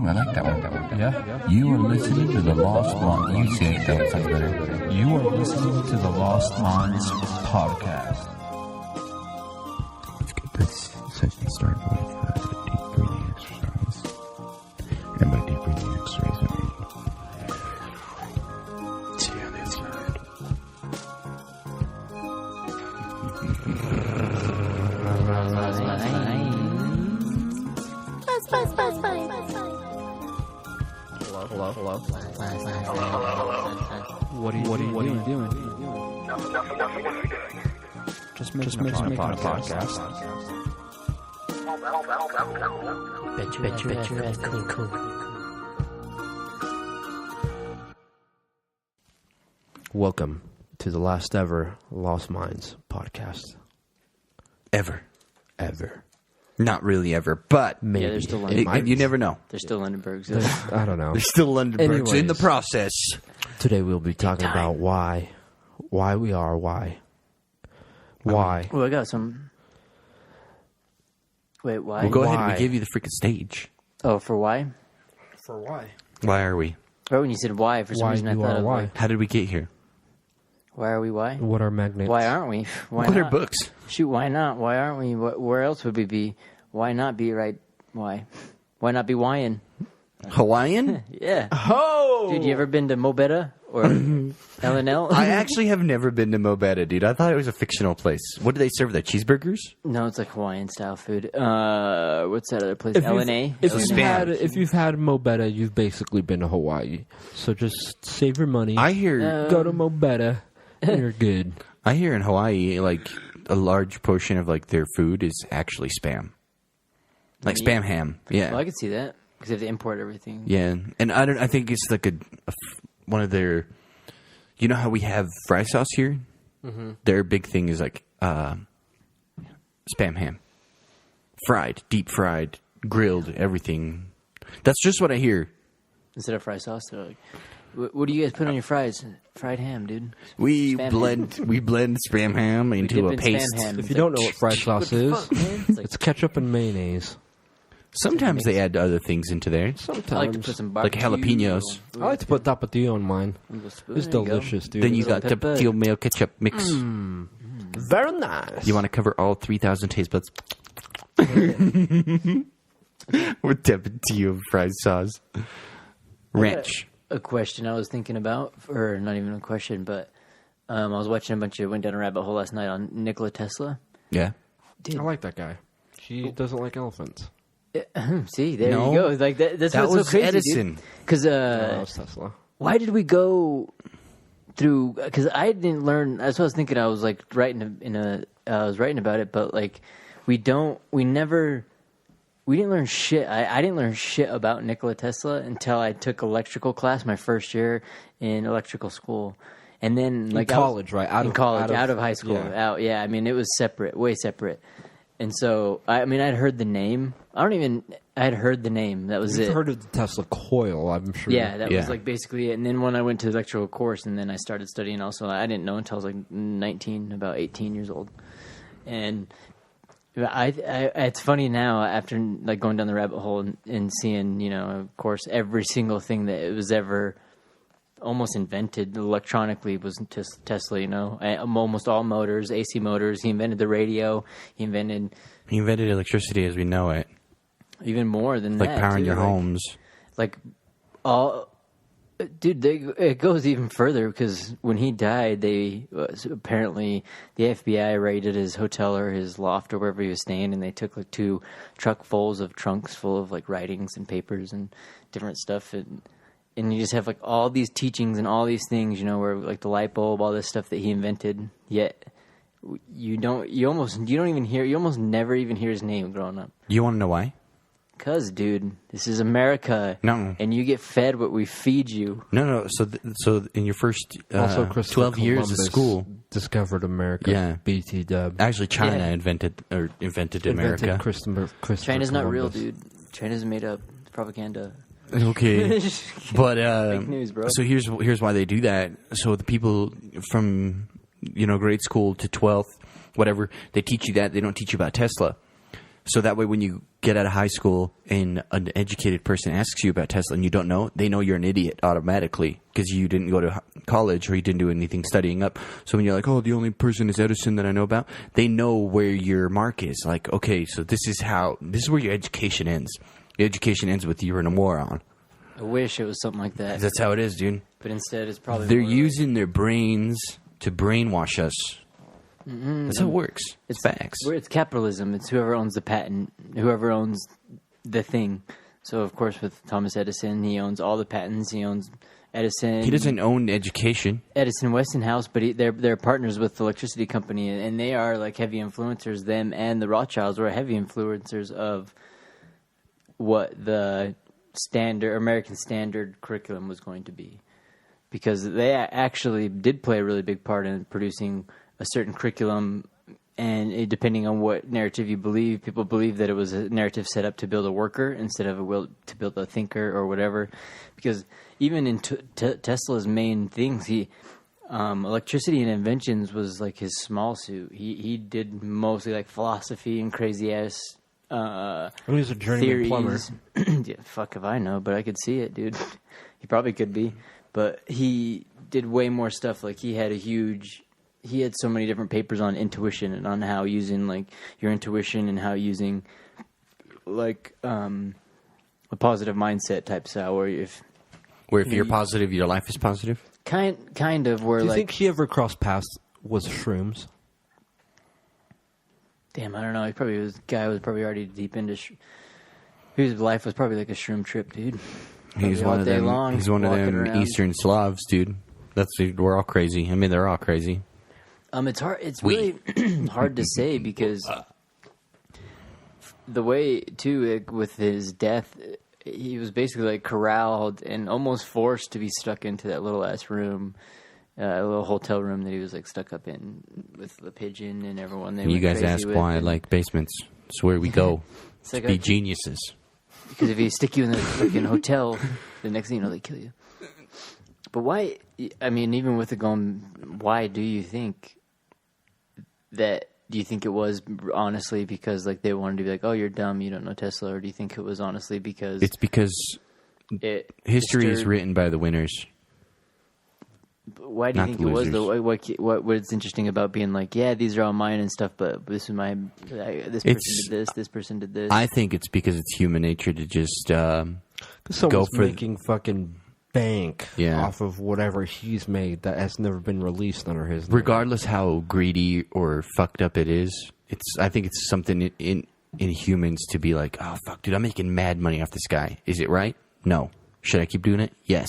Ooh, I like that one. Yeah. You are listening to the Lost Minds. You say it, that sounds better. You are listening to the Lost Minds podcast. Let's get this session started with a deep breathing exercise. And by deep breathing exercise, I mean, see on the inside. Hello. What are you doing? Just making a podcast. Bet your ass cool. Welcome to the last ever Lost Minds podcast. Ever. Not really ever, but Maybe. Yeah, there's still Londonbergs. you never know. There's still Londonbergs. I don't know. There's still Londonbergs Anyways. in the process. Today we'll be talking about why we are why. Oh, I got some. Wait, why? Well, go ahead. Why? We gave you the freaking stage. Oh, for why? For why? Why are we? Right when you said why, for some Why reason I you thought are of why? like, How did we get here? why are we why? What are magnets? Why aren't we? Why What not? are books? Shoot, why not? Why aren't we? Where else would we be? Why not be right? Why? Why not be Hawaiian? Hawaiian? Yeah. Oh! Dude, you ever been to Mobetta or L&L? I actually have never been to Mobetta, dude. I thought it was a fictional place. What do they serve there? Cheeseburgers? No, it's like Hawaiian style food. What's that other place? L&A? If you've had Mobetta, you've basically been to Hawaii. So just save your money. I hear Go to Mobetta, and you're good. I hear in Hawaii, like, a large portion of, like, their food is actually Spam. Like Spam ham. Yeah. Well, I could see that because they have to import everything. Yeah. And I think it's like one of their, you know how we have fry sauce here? Mm-hmm. Their big thing is like Spam ham. Fried, deep fried, grilled, everything. That's just what I hear. Instead of fry sauce, they're like, what do you guys put on your fries? Fried ham, dude. We Spam blend Spam ham into dip a in paste. Spam ham. If It's you like, don't know what fried sauce is, fuck, man? It's like, it's ketchup and mayonnaise. Sometimes they add other things into there. Sometimes. I like to put some Like barbecue. jalapenos. I like to put tapatio on mine. It's delicious, dude. Then you got Little pepper. tapatio mayo ketchup mix. Very nice. You want to cover all 3,000 taste buds with tapatio fried sauce. Ranch. A question I was thinking about, or not even a question, but I was watching went down a rabbit hole last night on Nikola Tesla. Yeah. I like that guy. She doesn't like elephants. See, there No. you go. Like that's That what's was so crazy, Edison. Because That was Tesla. why did we go through? Because I didn't learn. That's what I was thinking. I was like I was writing about it, but like we didn't learn shit. I didn't learn shit about Nikola Tesla until I took electrical class my first year in electrical school, and then like college, right? Out of high school. Yeah. Yeah. I mean, it was separate, way separate. And so, I'd heard the name. I'd heard the name. That was You've it. heard of the Tesla coil, I'm sure. Yeah, that Yeah. was like basically it. And then when I went to the electrical course and then I started studying also, I didn't know until I was like 19, about 18 years old. And it's funny now after like going down the rabbit hole and seeing, of course, every single thing that it was ever almost invented electronically was Tesla, almost all motors, AC motors. He invented the radio. He invented electricity as we know it. even more than Like that. powering too. your homes. Like all, dude, it goes even further because when he died, apparently the FBI raided his hotel or his loft or wherever he was staying, and they took like 2 truckfuls of trunks full of like writings and papers and different stuff, and you just have like all these teachings and all these things, where like the light bulb, all this stuff that he invented, yet you almost never even hear his name growing up. You want to know why? Cause, dude, this is America. No. And you get fed what we feed you. No. So in your first Also, Christopher 12 years of Columbus school, discovered America. Yeah. BT dub. actually China Yeah. invented America. Invented Christopher China's not real, Columbus. dude. China's made up. It's propaganda. Okay, but Fake news, bro. So here's why they do that. So the people from grade school to 12th, whatever, they teach you that. They don't teach you about Tesla. So that way, when you get out of high school and an educated person asks you about Tesla and you don't know, they know you're an idiot automatically because you didn't go to college or you didn't do anything studying up. So when you're like, oh, the only person is Edison that I know about, they know where your mark is. Like, okay, so this is where your education ends. Your education ends with you're a moron. I wish it was something like that. That's how it is, dude. But instead, it's probably They're more using their brains to brainwash us. That's how it works. It's facts. It's capitalism. It's whoever owns the patent, whoever owns the thing. So, of course, with Thomas Edison, he owns all the patents. He owns Edison. He doesn't own education. Edison Westinghouse, but they're partners with the electricity company, and they are like heavy influencers. Them and the Rothschilds were heavy influencers of what the American standard curriculum was going to be, because they actually did play a really big part in producing a certain curriculum, and depending on what narrative you believe, people believe that it was a narrative set up to build a worker instead of to build a thinker or whatever. Because even in Tesla's main things, electricity and inventions was like his small suit. He did mostly like philosophy and crazy ass he's a journeyman plumber. Yeah, fuck if I know, but I could see it, dude. He probably could be, but he did way more stuff. Like he had so many different papers on intuition and on how using like your intuition and how using like a positive mindset type style where if you're positive, your life is positive. Kind of where Do you like think he ever crossed paths with shrooms? damn, I don't know. Guy was probably already deep into. His life was probably like a shroom trip, dude. He's one of them. He's one of them around. Eastern Slavs, dude. We're all crazy. I mean, they're all crazy. It's hard. It's really hard to say because the way too with his death, he was basically like corralled and almost forced to be stuck into that little ass room. A little hotel room that he was like stuck up in with the pigeon and everyone. You guys ask why I like basements. It's where we go to be geniuses. Because if they stick you in the freaking hotel, the next thing you know, they kill you. But why? I mean, even with it going, why do you think that? Do you think it was honestly because like they wanted to be like, oh, you're dumb, you don't know Tesla, or do you think it was honestly because it's because history is written by the winners? Why do you think it was though? What's interesting about being like, yeah, these are all mine and stuff, but this is my this person did this, this person did this. I think it's because it's human nature to just go for making fucking bank off of whatever he's made that has never been released under his name. Regardless how greedy or fucked up it is, I think it's something in humans to be like, oh fuck, dude, I'm making mad money off this guy. Is it right? No. Should I keep doing it? Yes.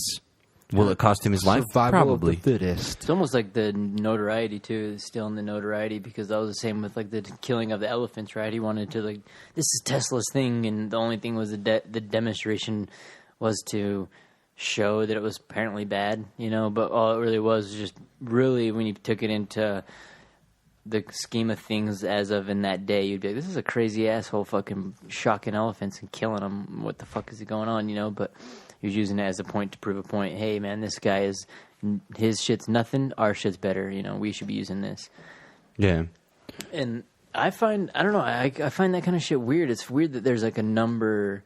Will it cost him his life? Probably. Of the fittest. It's almost like the notoriety too, still in the notoriety, because that was the same with like the killing of the elephants, right? He wanted to like, this is Tesla's thing, and the only thing was the demonstration was to show that it was apparently bad, but all it really was just really when you took it into the scheme of things as of in that day, you'd be like, this is a crazy asshole fucking shocking elephants and killing them. What the fuck is going on, but he was using it as a point to prove a point. Hey, man, this guy his shit's nothing. Our shit's better. We should be using this. Yeah. And I find that kind of shit weird. It's weird that there's like a number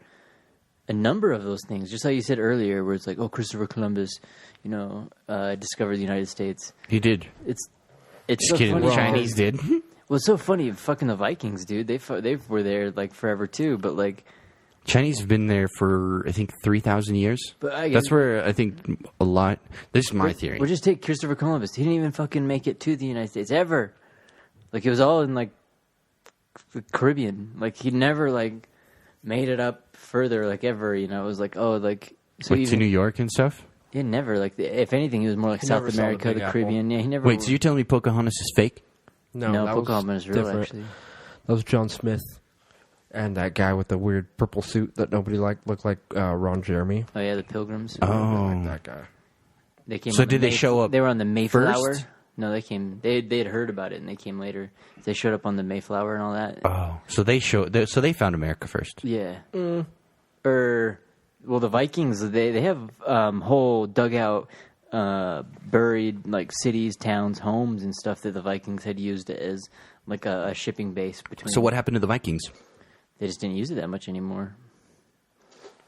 of those things. Just like you said earlier, where it's like, oh, Christopher Columbus, discovered the United States. He did. It's just so kidding. Funny. The Chinese did. Well, it's so funny. Fucking the Vikings, dude. They were there like forever too, but like. Chinese have been there for, I think, 3,000 years. But that's where I think a lot... This is my theory. We'll just take Christopher Columbus. He didn't even fucking make it to the United States, ever. Like, it was all in, like, the Caribbean. Like, he never, like, made it up further, like, ever, It was like, oh, like... So like to New York and stuff? He never, like... If anything, he was more like South America, the Caribbean. Yeah, he never... Wait, so you're telling me Pocahontas is fake? No, Pocahontas is real, actually. That was John Smith. And that guy with the weird purple suit that nobody liked looked like Ron Jeremy. Oh yeah, the Pilgrims. Oh, like that guy. They came. So did they show up? They were on the Mayflower. First? No, they came. They had heard about it and they came later. They showed up on the Mayflower and all that. Oh, so they found America first. Yeah. Well, the Vikings they have whole dugout, buried like cities, towns, homes, and stuff that the Vikings had used as like a shipping base between. So what happened to the Vikings? they just didn't use it that much anymore.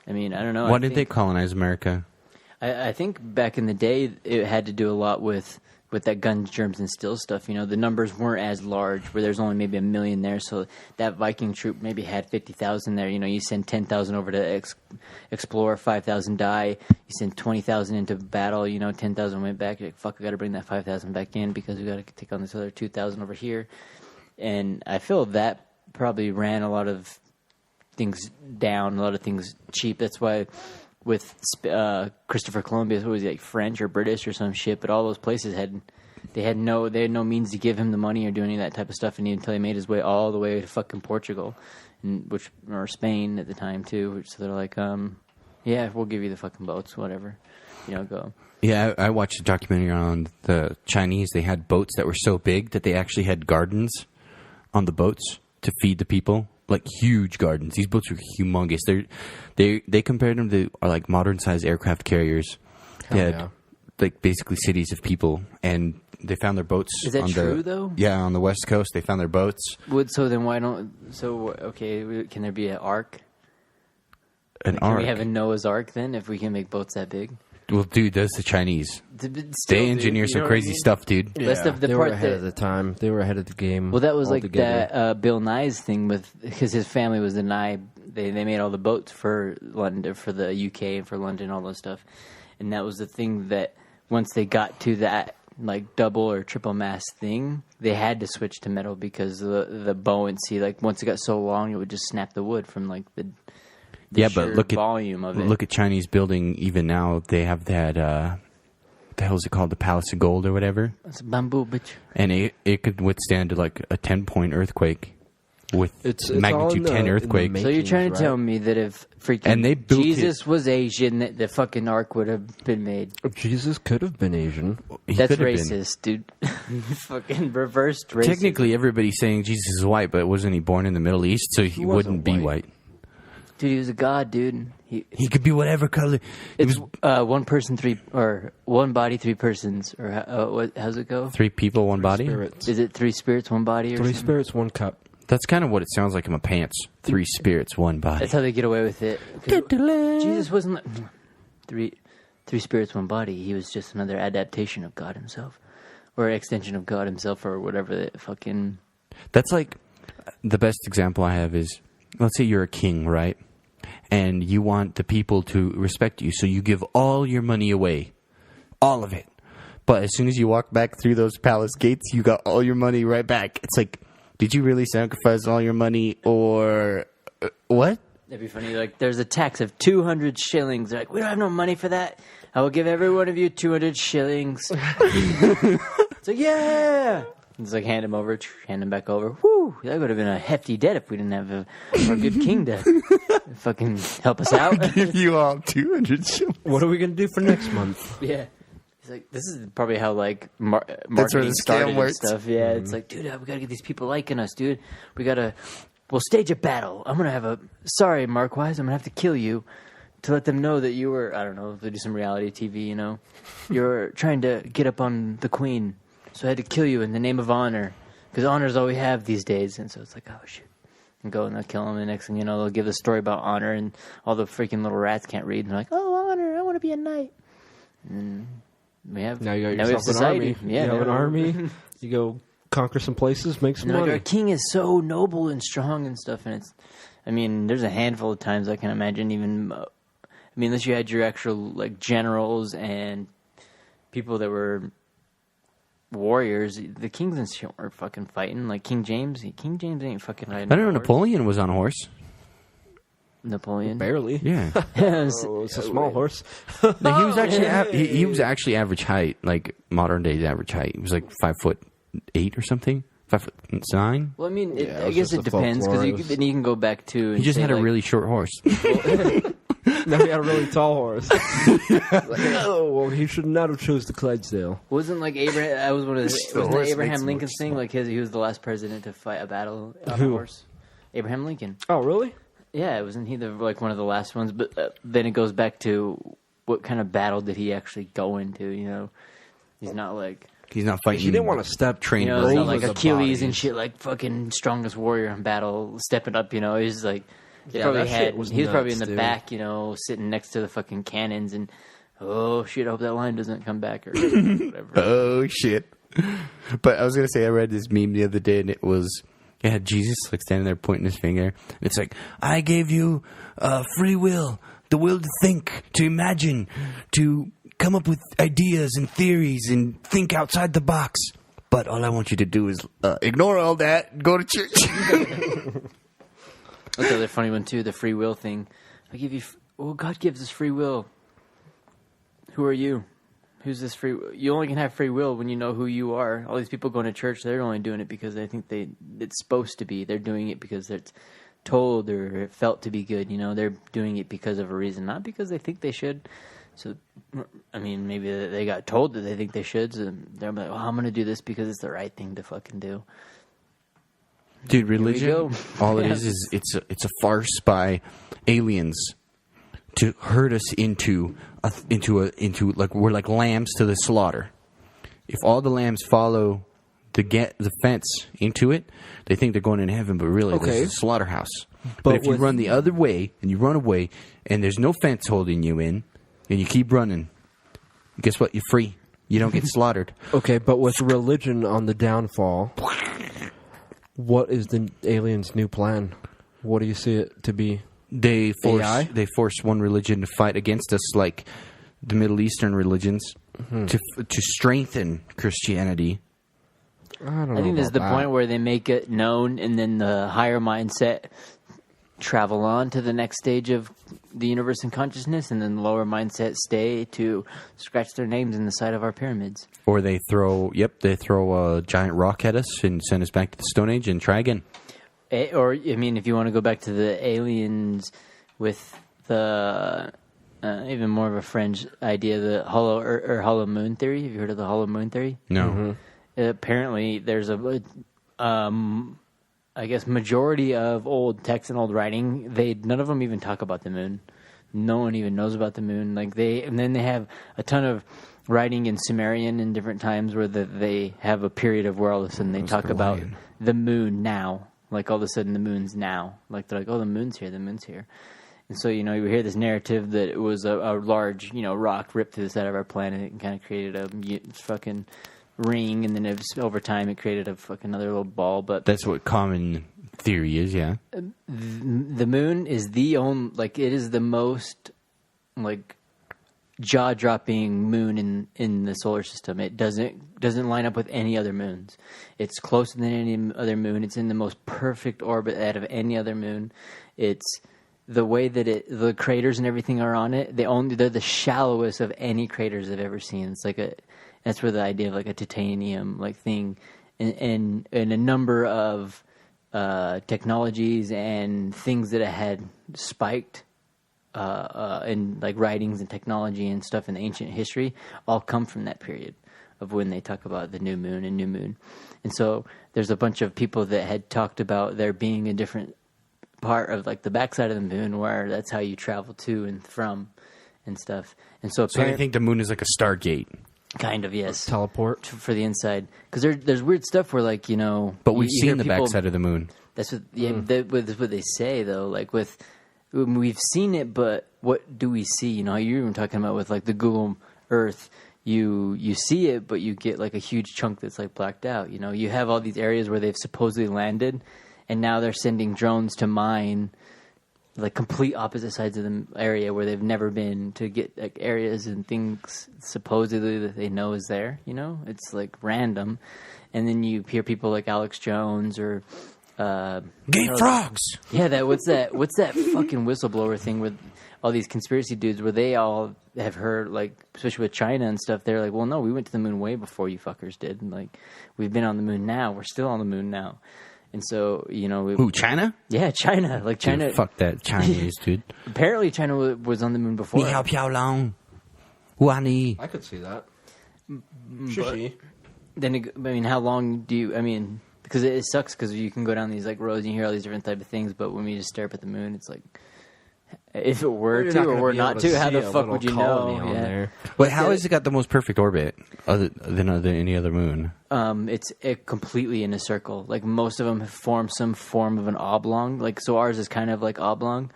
I mean, I don't know. Why did they colonize America? I think back in the day, it had to do a lot with that guns, germs, and steel stuff. You know, the numbers weren't as large, where there's only maybe 1 million there. So that Viking troop maybe had 50,000 there. You know, you send 10,000 over to explore, 5,000 die. You send 20,000 into battle. You know, 10,000 went back. You're like, fuck, I got to bring that 5,000 back in because we got to take on this other 2,000 over here. And I feel that probably ran a lot of things down, a lot of things cheap. That's why with Christopher Columbus, what was he, like French or British or some shit? But all those places had no means to give him the money or do any of that type of stuff, and until he made his way all the way to fucking Portugal, or Spain at the time too. So they're like, yeah, we'll give you the fucking boats, whatever, you know, go. Yeah, I watched a documentary on the Chinese. They had boats that were so big that they actually had gardens on the boats to feed the people. Like huge gardens. These boats were humongous. They compared them to like modern size aircraft carriers. They had like basically cities of people, and they found their boats. Is that true though? Yeah, on the West Coast, they found their boats. So then why don't? So okay, can there be an ark? An ark. Can we have a Noah's Ark then if we can make boats that big? Well, dude, that's the Chinese. They engineer some crazy stuff, dude. Yeah. They were ahead of the time. They were ahead of the game. Well, that was like that Bill Nye's thing because his family was the Nye. They made all the boats for London, for the UK, and for London, all those stuff. And that was the thing that once they got to that like double or triple mast thing, they had to switch to metal because the buoyancy. Like once it got so long, it would just snap the wood from like the but look volume of it. Look at Chinese building. Even now, they have that. What the hell is it called? The Palace of Gold or whatever. It's bamboo, bitch. And it could withstand like a 10-point earthquake with magnitude 10 earthquake. So you're trying to tell me that if freaking Jesus was Asian, that the fucking ark would have been made? Jesus could have been Asian. That's racist, dude. Fucking reversed racism. Technically, everybody's saying Jesus is white, but wasn't he born in the Middle East? So he wouldn't be white. Dude, he was a god, dude. He could be whatever color. It's one person, one body, three persons, or how's it go? 3 people, 1 body. Spirits. Is it 3 spirits, 1 body, or 3 something? spirits, 1 cup? That's kind of what it sounds like in my pants. 3 spirits, 1 body. That's how they get away with it. Jesus wasn't like 3 spirits, 1 body. He was just another adaptation of God himself, or an extension of God himself, or whatever the fucking. That's like the best example I have is, let's say you're a king, right? And you want the people to respect you, so you give all your money away. All of it. But as soon as you walk back through those palace gates, you got all your money right back. It's like, did you really sacrifice all your money, or what? That'd be funny. Like, there's a tax of 200 shillings. They're like, we don't have no money for that. I will give every one of you 200 shillings. It's like, yeah. It's like, hand him back over. Whew, that would have been a hefty debt if we didn't have our good king to fucking help us out. I'll give you all 200 shillings. What are we going to do for next month? Yeah. He's like, this is probably how, like, marketing started and stuff. Yeah, It's like, dude, we got to get these people liking us, dude. We'll stage a battle. I'm going to have sorry, Mark Wise, I'm going to have to kill you to let them know that you were, I don't know, if they do some reality TV, you know. You're trying to get up on the queen. So I had to kill you in the name of honor, because honor is all we have these days. And so it's like, oh, shoot. And go and they'll kill him. And the next thing you know, they'll give a story about honor, and all the freaking little rats can't read. And they're like, oh, honor, I want to be a knight. And we have now you got yourself an army. Yeah, you have an army. You go conquer some places, make some money. Like, our king is so noble and strong and stuff. And there's a handful of times I can imagine even, unless you had your actual, like, generals and people that were warriors, the kings and shit weren't fucking fighting. Like King James ain't fucking riding. I don't know. Napoleon was on a horse. Napoleon, barely. Yeah, it's a small horse. No, he was actually he was actually average height, like modern day average height. He was like 5'8" or something, 5'9". Well, I guess it depends, because then you can go back to. He just had a really short horse. Now he had a really tall horse. He should not have chose the Clydesdale. Wasn't like Abraham? I was one of the. Wasn't Abraham Lincoln's thing? Like he was the last president to fight a battle on a horse. Abraham Lincoln. Oh, really? Yeah, wasn't he one of the last ones? But then it goes back to what kind of battle did he actually go into? You know, he's not like He's not fighting. He didn't want to step train. You know, it's not like Rose Achilles and bodies. shit, like fucking strongest warrior in battle, stepping up. You know, he's like, he Yeah, probably that shit was he was probably in nuts, the dude. back, you know, sitting next to the fucking cannons, and oh shit, I hope that line doesn't come back or whatever. Oh shit! But I was gonna say I read this meme the other day, and it had Jesus like standing there pointing his finger. And it's like, I gave you free will, the will to think, to imagine, to come up with ideas and theories and think outside the box. But all I want you to do is ignore all that and go to church. That's the other funny one too, the free will thing. I give you, God gives us free will. Who are you? Who's this free? You only can have free will when you know who you are. All these people going to church, they're only doing it because they think it's supposed to be. They're doing it because it's told or felt to be good. You know, they're doing it because of a reason, not because they think they should. So, I mean, maybe they got told that they think they should. So they're like, "Well, I'm going to do this because it's the right thing to fucking do." Dude, we religion, go. all it Yeah. is it's a farce by aliens to herd us into like we're like lambs to the slaughter. If all the lambs follow the fence into it, they think they're going into heaven, but really Okay. this is a slaughterhouse. But But if you with- run the other way and you run away and there's no fence holding you in and you keep running, guess what? You're free. You don't get slaughtered. Okay, but with religion on the downfall, what is the aliens' new plan? What do you see it to be? They AI? force one religion to fight against us, like the Middle Eastern religions, to strengthen Christianity. I don't know. I think this is the about point where they make it known, and then the higher mindset travel on to the next stage of the universe and consciousness, and then the lower mindset stay to scratch their names in the side of our pyramids. Or they throw a giant rock at us and send us back to the Stone Age and try again. Or, I mean, if you want to go back to the aliens with the even more of a fringe idea, the hollow moon theory. Have you heard of the hollow moon theory? No. Apparently, there's I guess majority of old texts and old writing, none of them even talk about the moon. No one even knows about the moon. And then they have a ton of writing in Sumerian in different times where they have a period of where all of a sudden they talk about lion. the moon now. Like all of a sudden the moon's now. Like they're like, oh, the moon's here. And so, you know, you hear this narrative that it was a large, you know, rock ripped through the side of our planet and kind of created a fucking ring, and then over time it created a fucking another little ball. But That's what common theory is, yeah. the moon is it is the most like jaw-dropping moon in the solar system. It doesn't line up with any other moons. It's closer than any other moon. It's in the most perfect orbit out of any other moon. It's the way that the craters and everything are on it. They're the shallowest of any craters I've ever seen. It's like that's where the idea of like a titanium like thing, and a number of technologies and things that had spiked in like writings and technology and stuff in the ancient history all come from that period of when they talk about the new moon. And so there's a bunch of people that had talked about there being a different part of like the backside of the moon where that's how you travel to and from and stuff. And so So I think the moon is like a Stargate. kind of, yes, teleport? for the inside, because there's weird stuff where like, you know, But we've you hear seen the people- backside of the moon. That's what, that's what they say though. Like we've seen it, but what do we see? You know, you're even talking about with like the Google Earth. You see it, but you get like a huge chunk that's like blacked out. You know, you have all these areas where they've supposedly landed, and now they're sending drones to mine like complete opposite sides of the area where they've never been to get like areas and things supposedly that they know is there. You know, it's like random, and then you hear people like Alex Jones or. Gay frogs! Yeah, what's that fucking whistleblower thing with all these conspiracy dudes where they all have heard, like, especially with China and stuff, they're like, well, no, we went to the moon way before you fuckers did. And, like, we've been on the moon now. We're still on the moon now. And so, you know... Who, China? Yeah, China. Like, China... Dude, fuck that Chinese, dude. Apparently, China was on the moon before. Ni hao piao long. Wani. I could see that. Then, I mean, how long do you... I mean... Because it sucks because you can go down these like roads and you hear all these different type of things, but when we just stare up at the moon, it's like If it were You're to gonna or were be not able to, how see the a fuck little would you colony know? on Yeah. there? But how has it got the most perfect orbit other than any other moon? It's completely in a circle. Like most of them have formed some form of an oblong. Like so, ours is kind of like oblong,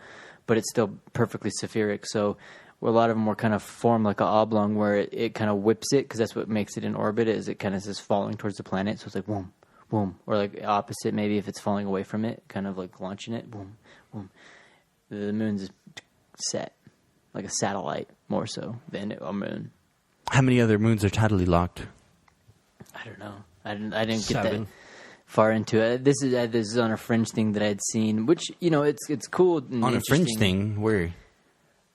but it's still perfectly spheric. So a lot of them were kind of formed like an oblong, where it kind of whips it because that's what makes it in orbit. Is it kind of just falling towards the planet? So it's like boom, boom, or like opposite. Maybe if it's falling away from it, kind of like launching it, boom, boom. The moon's set like a satellite more so than a moon. How many other moons are tidally locked? I don't know. I didn't get 7. that far into it. This is on a fringe thing that I'd seen, which it's cool. And On a fringe interesting. thing, where?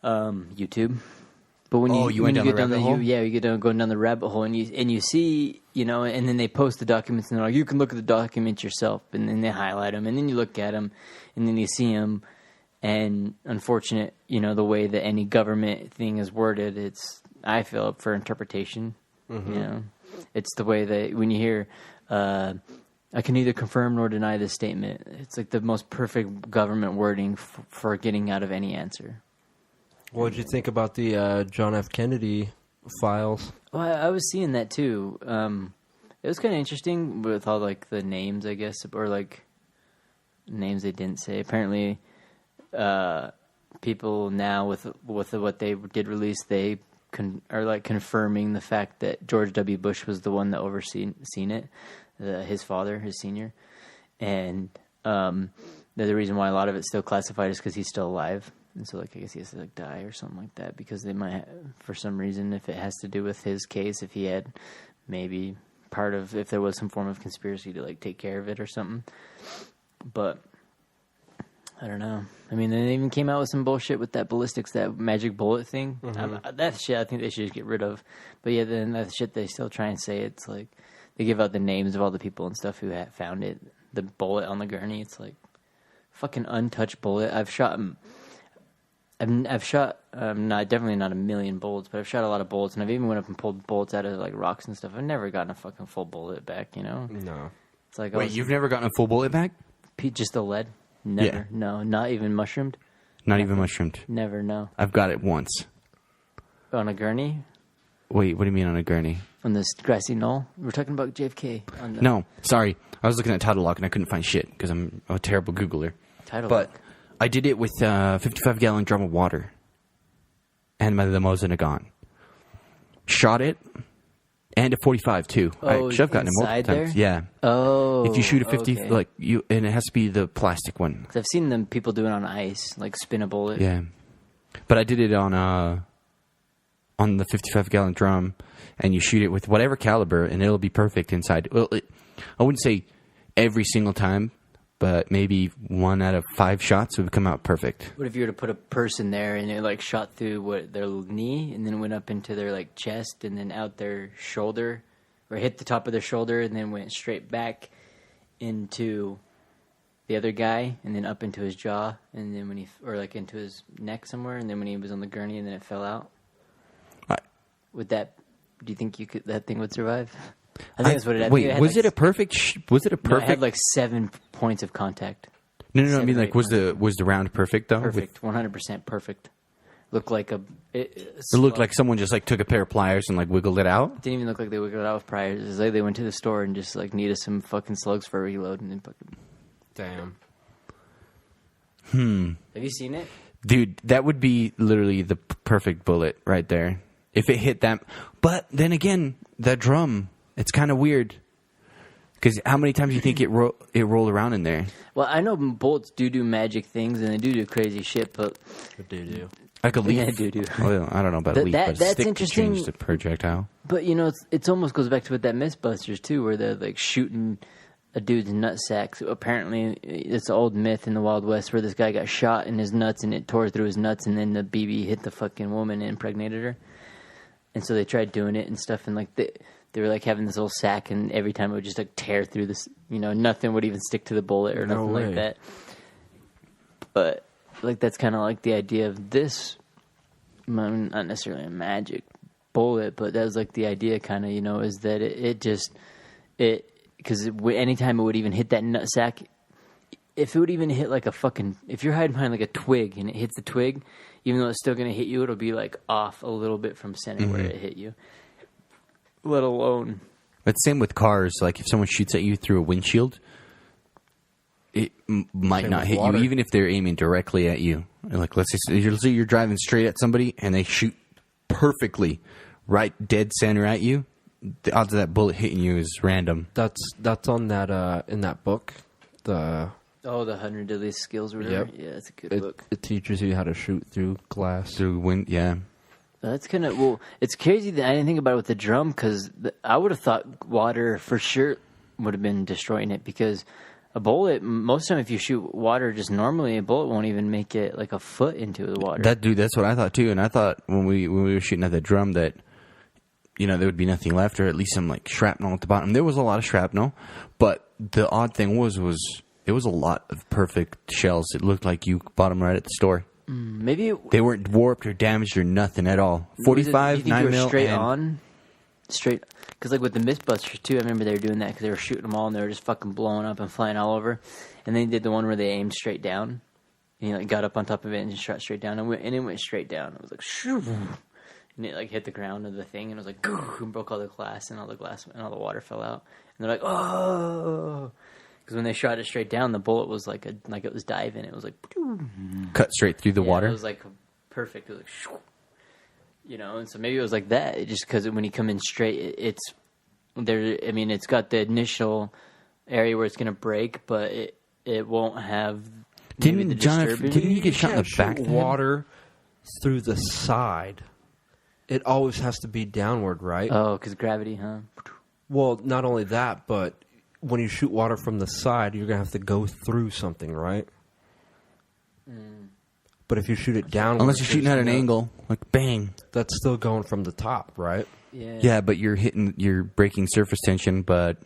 YouTube. But when Oh, you went down the rabbit hole? you get down going down the rabbit hole, and you see, and then they post the documents, and they're like, you can look at the documents yourself, and then they highlight them, and then you look at them, and then you see them, and unfortunate, the way that any government thing is worded, it's I feel up for interpretation. It's the way that when you hear, I can neither confirm nor deny this statement. It's like the most perfect government wording for getting out of any answer. What did you think about the John F. Kennedy files? Well, I was seeing that too. It was kind of interesting with all like the names, I guess, or like names they didn't say. Apparently, people now with what they did release, they are like confirming the fact that George W. Bush was the one that overseen it, his father, his senior, and the reason why a lot of it's still classified is because he's still alive. And so, like, I guess he has to, like, die or something like that because they might, for some reason, if it has to do with his case, if he had maybe if there was some form of conspiracy to, like, take care of it or something. But, I don't know. I mean, they even came out with some bullshit with that ballistics, that magic bullet thing. That shit I think they should just get rid of. But, yeah, then that shit they still try and say, it's like, they give out the names of all the people and stuff who had found it. The bullet on the gurney, it's like, fucking untouched bullet. I've shot definitely not a million bullets, but I've shot a lot of bullets, and I've even went up and pulled bullets out of like rocks and stuff. I've never gotten a fucking full bullet back, No. It's like Wait, you've never gotten a full bullet back? just the lead? Never. Yeah. No, not even mushroomed. Not even mushroomed. Never. No. I've got it once. On a gurney, Wait, what do you mean on a gurney? on this grassy knoll. We're talking about JFK. On the No, sorry. I was looking at title lock and I couldn't find shit because I'm a terrible Googler. title. But I did it with a 55-gallon drum of water and the Mosin-a-gon. Shot it, and a 45 too. Oh, I've gotten it multiple inside times. there? Yeah. Oh, If you shoot a 50, okay. and it has to be the plastic one. 'Cause I've seen them people do it on ice, like spin a bullet. Yeah. But I did it on the 55-gallon drum, and you shoot it with whatever caliber, and it'll be perfect inside. Well, I wouldn't say every single time, but maybe 1 out of 5 shots would come out perfect. What if you were to put a person there and it like shot through their knee and then went up into their like chest and then out their shoulder, or hit the top of their shoulder and then went straight back into the other guy and then up into his jaw and then like into his neck somewhere, and then when he was on the gurney and then it fell out? Would that? Do you think that thing would survive? I think that's what it had. Wait, was it a perfect? Was it a No, perfect? it had like 7 points of contact. No. I mean, 7 or like, 8 was the round perfect though? Perfect, 100% perfect. Looked like It looked like someone just like took a pair of pliers and like wiggled it out. Didn't even look like they wiggled it out with pliers. It was like they went to the store and just like needed some fucking slugs for a reload and then fucking. Damn. Have you seen it? Dude, that would be literally the perfect bullet right there. If it hit that. But then again, that drum, it's kind of weird. Because how many times do you think it roll around in there? Well, I know bullets do magic things and they do crazy shit, but What do you do? Like a leaf? Yeah, do. Well, I don't know about a leaf, but a that's stick interesting. could change the projectile. But it's almost goes back to with that Mythbusters too, where they're like shooting a dude's nutsack. So apparently, it's an old myth in the Wild West where this guy got shot in his nuts and it tore through his nuts, and then the BB hit the fucking woman and impregnated her. And so they tried doing it and stuff, and like they were like having this little sack, and every time it would just like tear through this, nothing would even stick to the bullet or nothing like that. But like that's kind of like the idea of this, not necessarily a magic bullet, but that was like the idea, kind of, is that because anytime it would even hit that nut sack, if it would even hit like a fucking, if you're hiding behind like a twig and it hits the twig, even though it's still going to hit you, it'll be like off a little bit from center where it hit you. Let alone. It's same with cars. Like if someone shoots at you through a windshield, it might Same not with hit water. you, even if they're aiming directly at you. Like let's say you're driving straight at somebody and they shoot perfectly right dead center at you. The odds of that bullet hitting you is random. That's on that in that book. The 100 Deadliest Skills or whatever. Yep. Yeah, it's a good book. it teaches you how to shoot through glass. Through wind, yeah. That's kind of, well, it's crazy that I didn't think about it with the drum, because I would have thought water for sure would have been destroying it, because a bullet, most of the time if you shoot water just normally, a bullet won't even make it like a foot into the water. That's what I thought too. And I thought when we were shooting at the drum that, you know, there would be nothing left, or at least some like shrapnel at the bottom. There was a lot of shrapnel, but the odd thing was it was a lot of perfect shells. It looked like you bought them right at the store. Maybe They weren't warped or damaged or nothing at all. 45, 9 mil, straight and on, straight. Because like with the Mythbusters too, I remember they were doing that because they were shooting them all and they were just fucking blowing up and flying all over. And then they did the one where they aimed straight down, and he like got up on top of it and just shot straight down, and it went straight down. It was like shoo, and it like hit the ground of the thing, and it was like and broke all the glass, and all the water fell out. And they're like, oh. Because when they shot it straight down, the bullet was like it was diving. It was like cut straight through the water. It was like perfect. It was like, shoo, you know. And so maybe it was like that. It just because when you come in straight, it's there. I mean, it's got the initial area where it's going to break, but it won't have. Didn't you get shot in the back? Shoot water through the side. It always has to be downward, right? Oh, because gravity, huh? Well, not only that, but when you shoot water from the side, you're going to have to go through something, right? But if you shoot it downward... Unless you're shooting at an angle, like bang. That's still going from the top, right? Yeah. Yeah, but you're breaking surface tension, but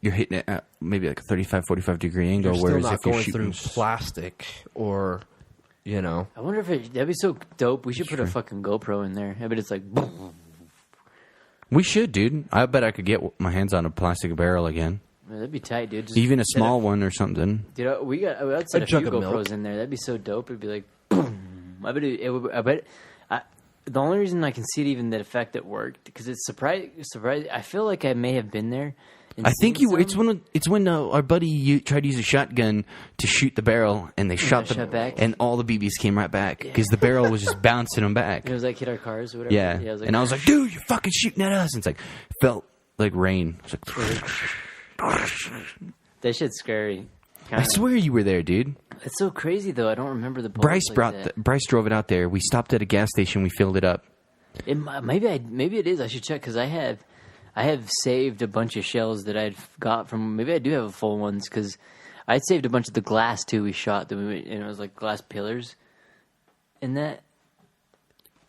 you're hitting it at maybe like a 35, 45 degree angle. You're whereas still not if you're going shooting through plastic or, you know... I wonder if that'd be so dope. We should put a fucking GoPro in there. I bet it's like. We should, dude. I bet I could get my hands on a plastic barrel again. Man, that'd be tight, dude. Just Even a set small one or something. Dude, I'd set a jug few of milk. GoPros in there. That'd be so dope. It'd be like, boom. I bet it would. The only reason I can see it even the effect that worked because it's surprising. I feel like I may have been there. I think you. It's when our buddy tried to use a shotgun to shoot the barrel, and they shot back? and all the BBs came right back because the barrel was just bouncing them back. It was like hit our cars or whatever. Yeah, I was like, and I was like, dude, you're fucking shooting at us. And it's like felt like rain. It's like, that shit's scary. I swear you were there, dude. It's so crazy though. I don't remember the bullets Bryce drove it out there. We stopped at a gas station. We filled it up. Maybe it is. I should check because I have saved a bunch of shells that I'd got from. Maybe I do have full ones because I'd saved a bunch of the glass too. We shot and it was like glass pillars, in that,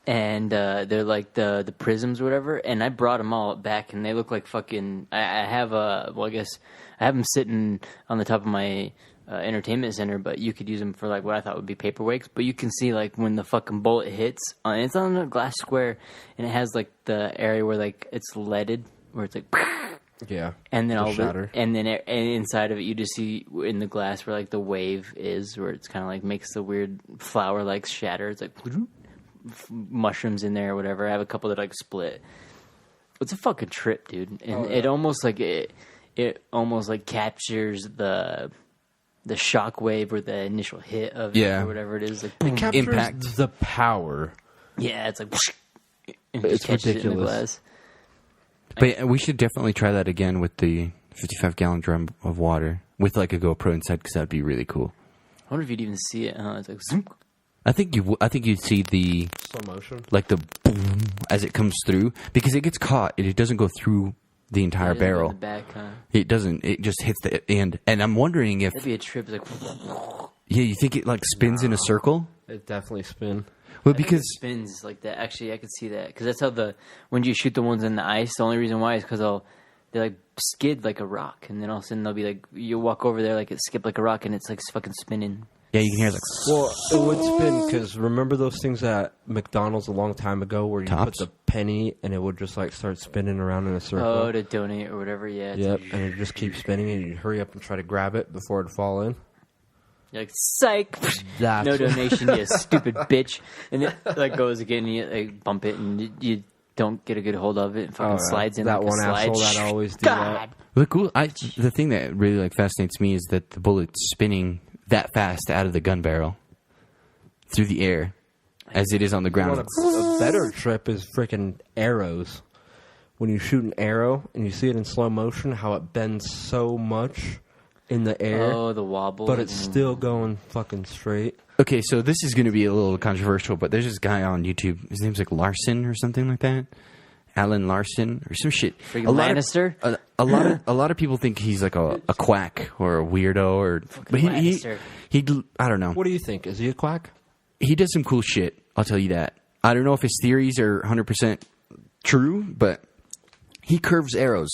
and they're like the prisms or whatever. And I brought them all back, and they look like fucking. I have I guess I have them sitting on the top of my entertainment center, but you could use them for like what I thought would be paperweights. But you can see like when the fucking bullet hits, and it's on a glass square, and it has like the area where like it's leaded. Where it's like, Yeah. and then shatter. and inside of it, you just see in the glass where like the wave is, where it's kind of like makes the weird flower like shatter. It's like mushrooms in there or whatever. I have a couple that like split. It's a fucking trip, dude, and it almost like it almost like captures the shock wave or the initial hit of it or whatever it is. Like It captures Impact. the power. yeah, it's like and It's just catches it in the ridiculous. glass. But yeah, we should definitely try that again with the 55-gallon drum of water with like a GoPro inside because that'd be really cool. I wonder if you'd even see it. Huh? It's like zoom. I think you'd see the Slow motion. like the boom as it comes through because it gets caught. It doesn't go through the entire It doesn't go in barrel. the back, huh? It doesn't. It just hits the end. And I'm wondering if That'd be a trip. It's like you think it like spins in a circle? It definitely spin. Well, I think because it spins like that. Actually, I could see that because that's how when you shoot the ones in the ice. The only reason why is because they like skid like a rock, and then all of a sudden they'll be like you walk over there like it skipped like a rock, and it's like fucking spinning. yeah, you can hear it like Well, it would spin because remember those things at McDonald's a long time ago where you Tops? put the penny and it would just like start spinning around in a circle. Oh, to donate or whatever. Yeah. it's Yep, like- and it just keeps spinning and you hurry up and try to grab it before it fall in. You're like, psych. That's No donation, you stupid bitch. And it like goes again. And you like bump it, and you don't get a good hold of it. And fucking slides in that like one a slide. asshole that always do God. The thing that really like fascinates me is that the bullet's spinning that fast out of the gun barrel through the air as it is on the that. ground. A better trip is freaking arrows. When you shoot an arrow and you see it in slow motion, how it bends so much in the air. Oh, the wobble. But it's still going fucking straight. Okay, so this is going to be a little controversial, but there's this guy on YouTube. His name's like Larson or something like that. Alan Larson or some shit. Freaking Lannister? A lot of people think he's like a quack or a weirdo, or but he I don't know. What do you think? Is he a quack? He does some cool shit. I'll tell you that. I don't know if his theories are 100% true, but he curves arrows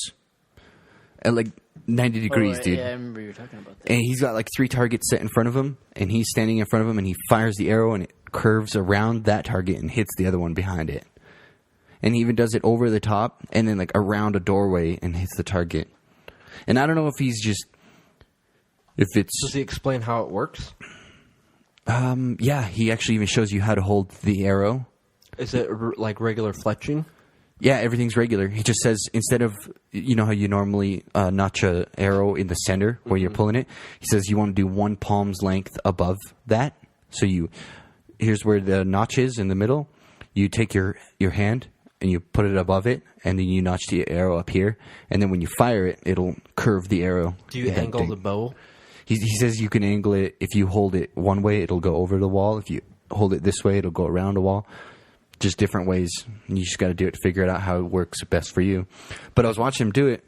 at like 90 degrees, dude. Yeah, I remember you were talking about that. And he's got like 3 targets set in front of him, and he's standing in front of him, and he fires the arrow, and it curves around that target and hits the other one behind it. And he even does it over the top, and then like around a doorway and hits the target. And I don't know if he's just, if it's... Does he explain how it works? Yeah, he actually even shows you how to hold the arrow. Is it like regular fletching? Yeah, everything's regular. He just says, instead of, you know how you normally notch a arrow in the center where you're pulling it? He says you want to do 1 palm's length above that. So here's where the notch is in the middle. You take your hand and you put it above it, and then you notch the arrow up here. And then when you fire it, it'll curve the arrow. Do you angle the bow? He says you can angle it. If you hold it one way, it'll go over the wall. If you hold it this way, it'll go around the wall. Just different ways. And you just got to do it to figure it out how it works best for you. But I was watching him do it.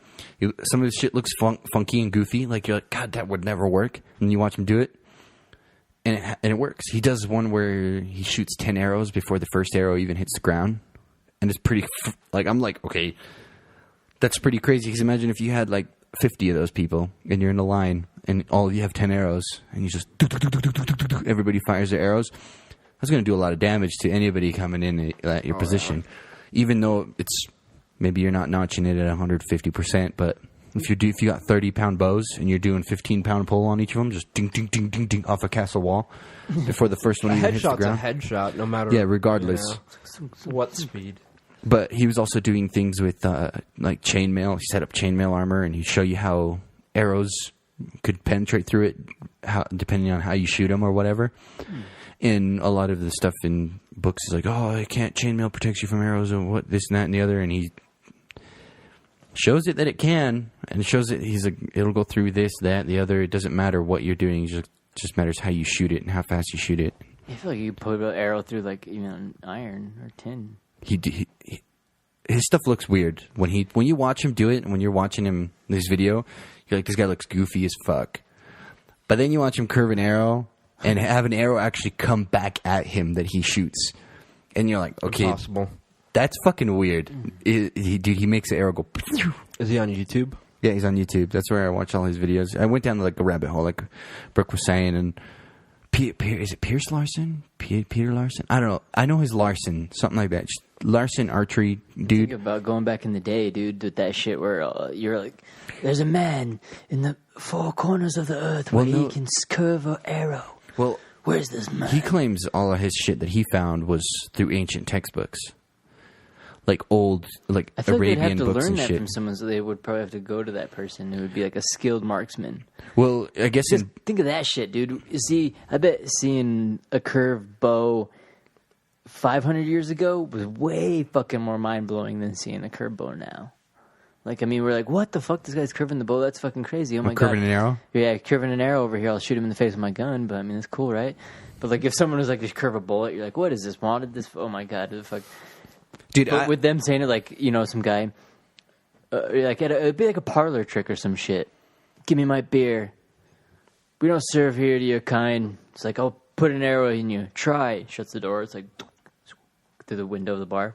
Some of his shit looks funky and goofy. Like, you're like, God, that would never work. And you watch him do it, and it works. He does one where he shoots 10 arrows before the first arrow even hits the ground. And it's pretty, like, I'm like, okay, that's pretty crazy. Because imagine if you had like 50 of those people, and you're in a line, and all of you have 10 arrows, and you just, everybody fires their arrows. That's going to do a lot of damage to anybody coming in at your position. Yeah. Even though it's, maybe you're not notching it at 150%, but if you got 30-pound bows and you're doing 15-pound pull on each of them, just ding, ding, ding, ding, ding off a castle wall before the first one even hits the ground. A headshot, no matter. Yeah, regardless. What speed. But he was also doing things with like chainmail. He set up chainmail armor, and he'd show you how arrows could penetrate through it, depending on how you shoot them or whatever. And a lot of the stuff in books is like, oh, I can't, chainmail protects you from arrows and what, this and that and the other. And he shows it that it can, and it shows it, he's like, it'll go through this, that, the other. It doesn't matter what you're doing. It just matters how you shoot it and how fast you shoot it. I feel like you put an arrow through like even iron or tin. His stuff looks weird when you watch him do it, and when you're watching him this video, you're like, this guy looks goofy as fuck. But then you watch him curve an arrow and have an arrow actually come back at him that he shoots, and you're like, okay, Impossible. That's fucking weird. He makes the arrow go. Is he on YouTube? Yeah, he's on YouTube. That's where I watch all his videos. I went down like a rabbit hole, like Brooke was saying, and is it Pierce Larson? Peter Larson? I don't know. I know his Larson, something like that. Just Larson archery dude. Think about going back in the day, dude, with that shit where you're like, there's a man in the 4 corners of the earth where he can curve an arrow. Well, where's this man? He claims all of his shit that he found was through ancient textbooks, like old, like I feel Arabian like they'd have to books learn and that shit. from someone, so they would probably have to go to that person who would be like a skilled marksman. Well, I guess Just think of that shit, dude. I bet seeing a curved bow 500 years ago was way fucking more mind blowing than seeing a curved bow now. Like, I mean, we're like, what the fuck? This guy's curving the bow? That's fucking crazy. Oh my god. Curving an arrow? Yeah, curving an arrow over here. I'll shoot him in the face with my gun, but I mean, that's cool, right? But like, if someone was like, just curve a bullet, you're like, what is this? Wanted this? Oh my god, the fuck. Dude, but with them saying it like, you know, some guy, like it'd be like a parlor trick or some shit. Give me my beer. We don't serve here to your kind. It's like, I'll put an arrow in you. Try. Shuts the door. It's like through the window of the bar.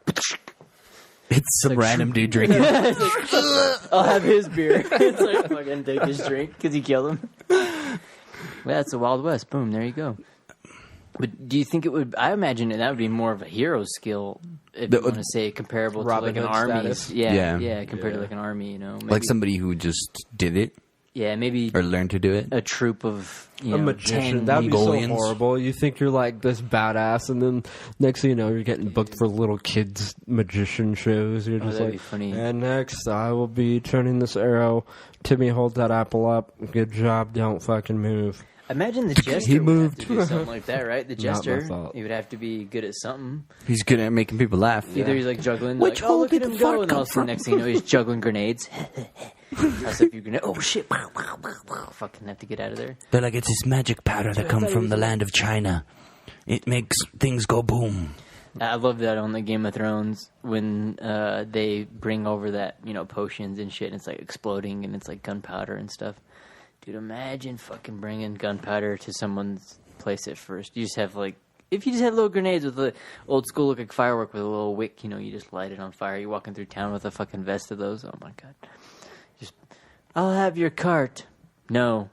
It's some random dude drinking. I'll have his beer. It's like, fucking take his drink because he killed him. Well, that's the Wild West. Boom, there you go. But do you think it would? I imagine that would be more of a hero skill, if you want to say comparable to like an army. status. Yeah, compared to like an army, you know. Maybe. Like somebody who just did it. Yeah, maybe or learn to do it. a troop of A magician. 10 That'd be so Mongolians. horrible. You think you're like this badass, and then next thing you know, you're getting booked for little kids' magician shows. You're just that'd like, be funny. and next I will be turning this arrow. Timmy, hold that apple up. Good job. Don't fucking move. Imagine the jester He would moved. have to do something like that, right? The Not my jester, fault. he would have to be good at something. He's good at making people laugh. Either he's like juggling, Which like, hole oh, look did at the him fart go, and come also from? next thing you know, he's juggling grenades. Toss a few grenades. Oh shit! Fucking have to get out of there. They're like, it's this magic powder that comes from the land of China. It makes things go boom. I love that on the Game of Thrones when they bring over that potions and shit, and it's like exploding and it's like gunpowder and stuff. Dude, imagine fucking bringing gunpowder to someone's place at first. You just have like, if you just have little grenades with the old school look like firework with a little wick, you just light it on fire. You're walking through town with a fucking vest of those. Oh my god. Just, I'll have your cart. No.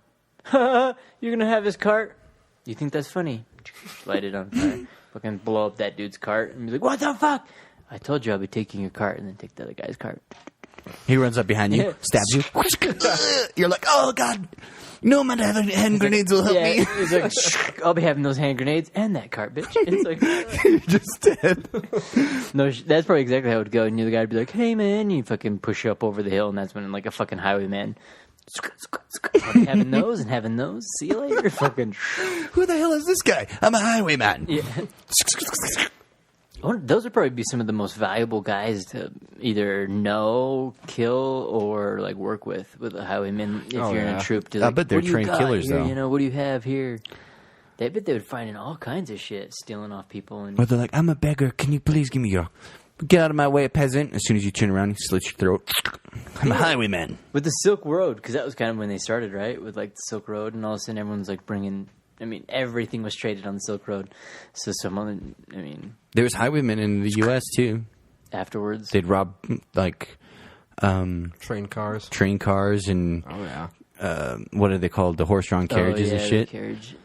You're gonna have his cart? You think that's funny? Light it on fire. Fucking blow up that dude's cart and be like, what the fuck? I told you I'll be taking your cart, and then take the other guy's cart. He runs up behind you, Yeah. stabs you. You're like, oh god, no amount of hand grenades will help Yeah, me. he's like, I'll be having those hand grenades and that cart, bitch. It's like, You're just dead. no, that's probably exactly how it would go. And the guy would be like, hey man, you fucking push up over the hill, and that's when like a fucking highwayman. I'll be having those and having those. See you later. Fucking. Who the hell is this guy? I'm a highwayman. Yeah. Those would probably be some of the most valuable guys to either know, kill, or like work with a highwayman if you're in a troop. To, I like, bet they're what do you trained got killers, here? though. What do you have here? I bet they would find in all kinds of shit, stealing off people. And Or they're like, I'm a beggar. Can you please give me your... Get out of my way, peasant. As soon as you turn around, he slits your throat. I'm a highwayman. with the Silk Road, because that was kind of when they started, right? With like the Silk Road, and all of a sudden everyone's like bringing. I mean, everything was traded on the Silk Road. So someone, There was highwaymen in the U.S., too. afterwards, They'd rob, like, Train cars. train cars and... Oh yeah. what are they called? The horse-drawn carriages and shit? The carriage,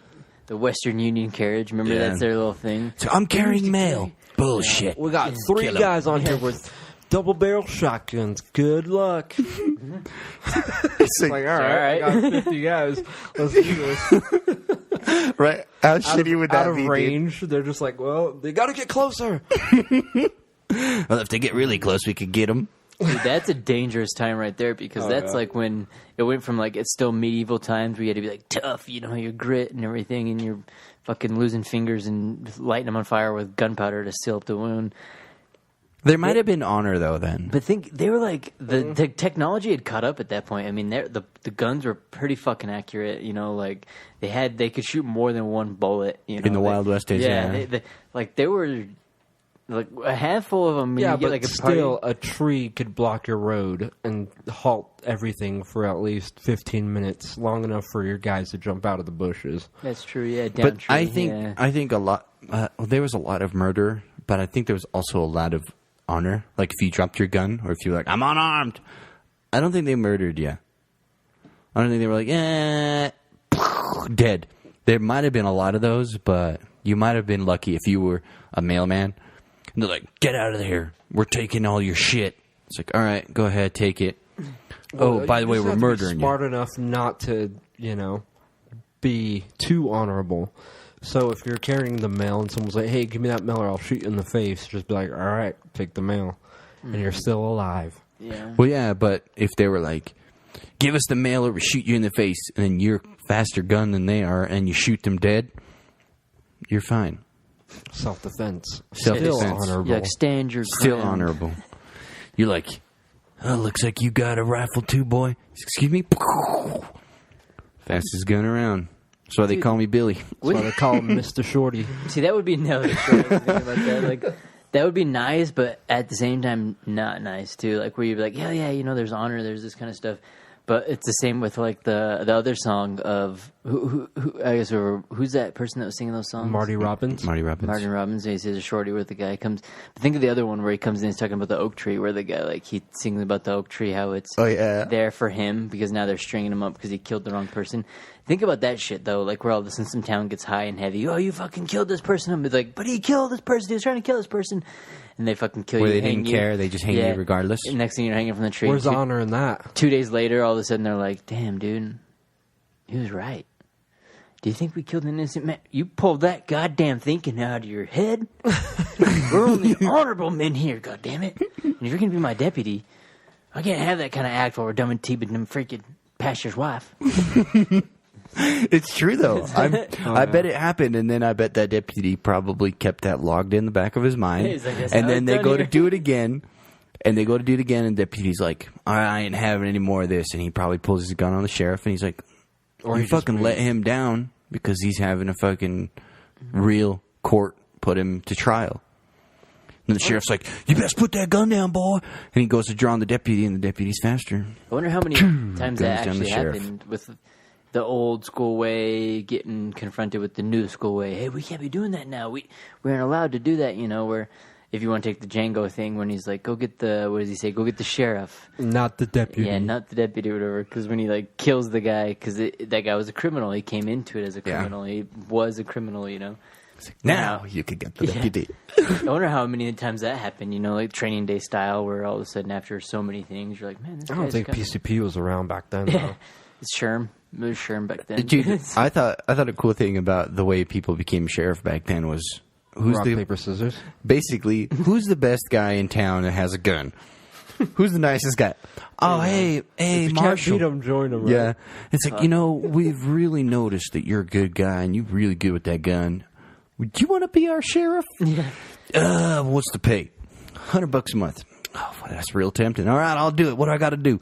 the Western Union carriage. Remember, Yeah. that's their little thing. So I'm carrying mail. Bullshit. We got three Kill 'em. guys on here with double barrel shotguns. Good luck. It's Like, all right, All right. I got 50 guys. Let's do this. right? How Out shitty of, would out that of be, dude? range, they're just like, well, they got to get closer. Well, if they get really close, we could get them. Dude, that's a dangerous time right there, because that's yeah. like when it went from like it's still medieval times where you had to be like tough, your grit and everything, and you're fucking losing fingers and lighting them on fire with gunpowder to seal up the wound. There might have been honor, though, then. But think they were like the technology had caught up at that point. I mean, the guns were pretty fucking accurate. Like they could shoot more than one bullet. In the Wild West days, yeah. They were like a handful of them. Yeah, you get, but like, a still, party. a tree could block your road and halt everything for at least 15 minutes, long enough for your guys to jump out of the bushes. That's true. Yeah, down But tree, I think yeah. I think a lot... there was a lot of murder, but I think there was also a lot of honor. Like, if you dropped your gun, or if you were like, I'm unarmed. I don't think they murdered you. I don't think they were like, dead. There might have been a lot of those, but you might have been lucky if you were a mailman. And they're like, get out of here. We're taking all your shit. It's like, all right, go ahead, take it. Well, by the you way, just we're have to be murdering you. smart enough not to, be too honorable. So if you're carrying the mail and someone's like, hey, give me that mail or I'll shoot you in the face, just be like, all right, take the mail. And you're still alive. Yeah. Well, yeah, but if they were like, give us the mail or we shoot you in the face, and then you're faster gun than they are, and you shoot them dead, you're fine. Self-defense. Self-defense. Still honorable. You like stand your Still ground. honorable. You're like, oh, looks like you got a rifle too, boy. Excuse me? Fastest gun around. That's why they call me Billy. That's why they call him Mr. Shorty. See, that would be no. Think about that. Like, that would be nice, but at the same time, not nice too. Like where you'd be like, yeah, there's honor, there's this kind of stuff. But it's the same with like the other song of I guess who's that person that was singing those songs? Marty Robbins. Marty Robbins. Martin Robbins. He says a shorty where the guy comes. But think of the other one where he comes in. He's talking about the oak tree, where the guy he sings about the oak tree, how it's there for him because now they're stringing him up because he killed the wrong person. Think about that shit though, like where all of a sudden some town gets high and heavy. Oh, you fucking killed this person. I'm like, but he killed this person. He was trying to kill this person, and they fucking kill you. Where they didn't care. They just hang you regardless. And next thing you're hanging from the tree. Where's the honor in that? 2 days later, all of a sudden they're like, damn, dude, he was right. Do you think we killed an innocent man? You pulled that goddamn thinking out of your head? We're only honorable men here, goddammit. And if you're going to be my deputy, I can't have that kind of act while we're dumbing T-Bid and freaking pastor's wife. It's true, though. I bet it happened, and then I bet that deputy probably kept that logged in the back of his mind. And then they go to do it again, and the deputy's like, all right, I ain't having any more of this. And he probably pulls his gun on the sheriff, and he's like, or you fucking let him down because he's having a fucking real court put him to trial. And the sheriff's like, you best put that gun down, boy. And he goes to draw on the deputy, and the deputy's faster. I wonder how many times that actually happened with the old school way getting confronted with the new school way. Hey, we can't be doing that now. We aren't allowed to do that, where if you want to take the Django thing when he's like, go get the, what does he say? Go get the sheriff. Not the deputy. Yeah, not the deputy or whatever. Because when he kills the guy, because that guy was a criminal. He came into it as a criminal. He was a criminal, Now you could get the deputy. I wonder how many times that happened, like Training Day style, where all of a sudden after so many things, you're like, man, this I don't think PCP was around back then, though. It's Sherm. It was Sherm back then. Dude, I thought a cool thing about the way people became sheriff back then was rock, paper, scissors. Basically, who's the best guy in town that has a gun? Who's the nicest guy? Oh, hey, Marshall. Can't beat him, join him. Yeah, it's like we've really noticed that you're a good guy and you're really good with that gun. Would you want to be our sheriff? Yeah. What's the pay? $100 a month. Oh, well, that's real tempting. All right, I'll do it. What do I got to do?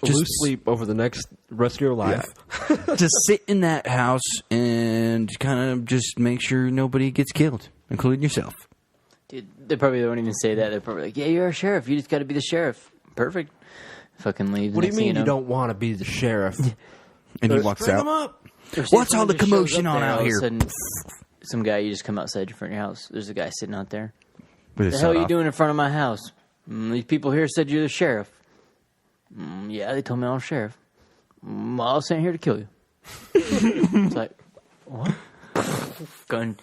Just sleep over the next rest of your life. Yeah. Just sit in that house and kind of just make sure nobody gets killed, including yourself. Dude, they probably don't even say that. They're probably like, yeah, you're a sheriff. You just got to be the sheriff. Perfect. Fucking leave. What do you mean you don't want to be the sheriff? And he walks out. What's all the commotion on out here? Sudden, some guy, you just come outside in front of your house. There's a guy sitting out there. What the hell are you doing in front of my house? These people here said you're the sheriff. Yeah, they told me I was sheriff. I was sent here to kill you. It's like, what? Gun.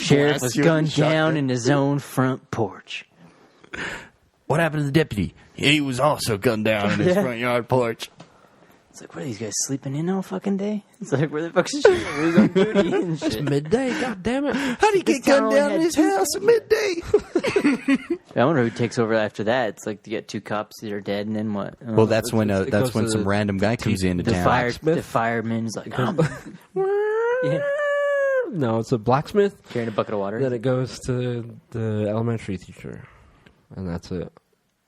Sheriff was gunned down in his own front porch. What happened to the deputy? He was also gunned down in his front yard porch. It's like, what are these guys sleeping in all fucking day? It's like, where the fuck's shit? Who's on duty and shit? It's midday, god damn it. How'd he get gunned down in his house at midday? I wonder who takes over after that. It's like you get two cops that are dead, and then what? Well, that's when some random guy comes into town. The fireman's like, yeah. No, it's a blacksmith. Carrying a bucket of water. Then it goes to the elementary teacher, and that's it.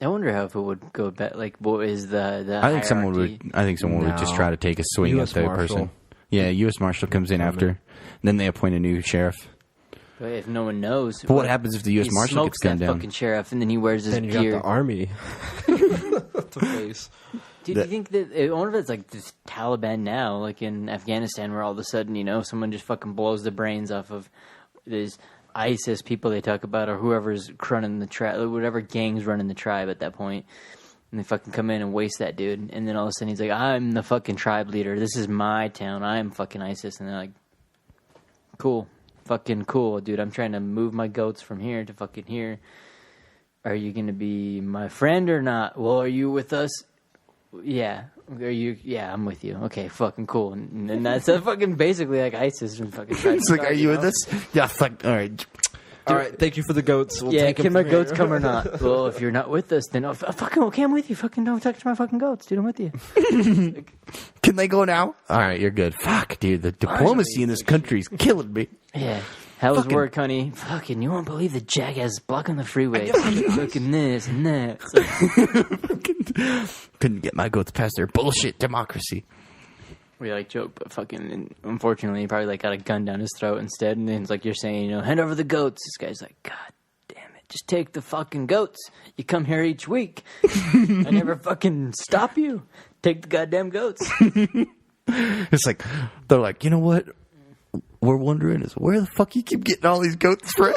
I wonder how if it would go back. Like, what is the I think someone would just try to take a swing at the person. Yeah, U.S. Marshal comes in after. And then they appoint a new sheriff. But if no one knows, but what happens if the U.S. Marshal gets gunned down? Fucking sheriff, and then he wears his gear. Then you got the army to face. Dude, do you think that I wonder if it's like this Taliban now, like in Afghanistan, where all of a sudden, someone just fucking blows the brains off of these ISIS people they talk about, or whoever's running the tribe, whatever gang's running the tribe at that point, and they fucking come in and waste that dude, and then all of a sudden he's like, I'm the fucking tribe leader, this is my town, I'm fucking ISIS, and they're like, cool, fucking cool, dude, I'm trying to move my goats from here to fucking here, are you gonna be my friend or not? Well, are you with us? Yeah. Are you? Yeah, I'm with you. Okay, fucking cool. And that's fucking basically like ISIS and fucking. It's like, are you with us? Yeah, fuck. All right. All right. Thank you for the goats. We'll yeah, take can my goats come or not? Well, if you're not with us, then fucking okay, I'm with you. Fucking don't touch my fucking goats, dude. I'm with you. Can they go now? All right, you're good. Fuck, dude. The diplomacy in this country is killing me. Yeah. How's work, honey? Fucking, you won't believe the jackass blocking the freeway. Fucking this and that. Couldn't get my goats past their bullshit democracy. We joke, but fucking, unfortunately, he probably got a gun down his throat instead. And then it's like you're saying, hand over the goats. This guy's like, God damn it, just take the fucking goats. You come here each week. I never fucking stop you. Take the goddamn goats. It's like, they're like, you know what? We're wondering is where the fuck you keep getting all these goats from?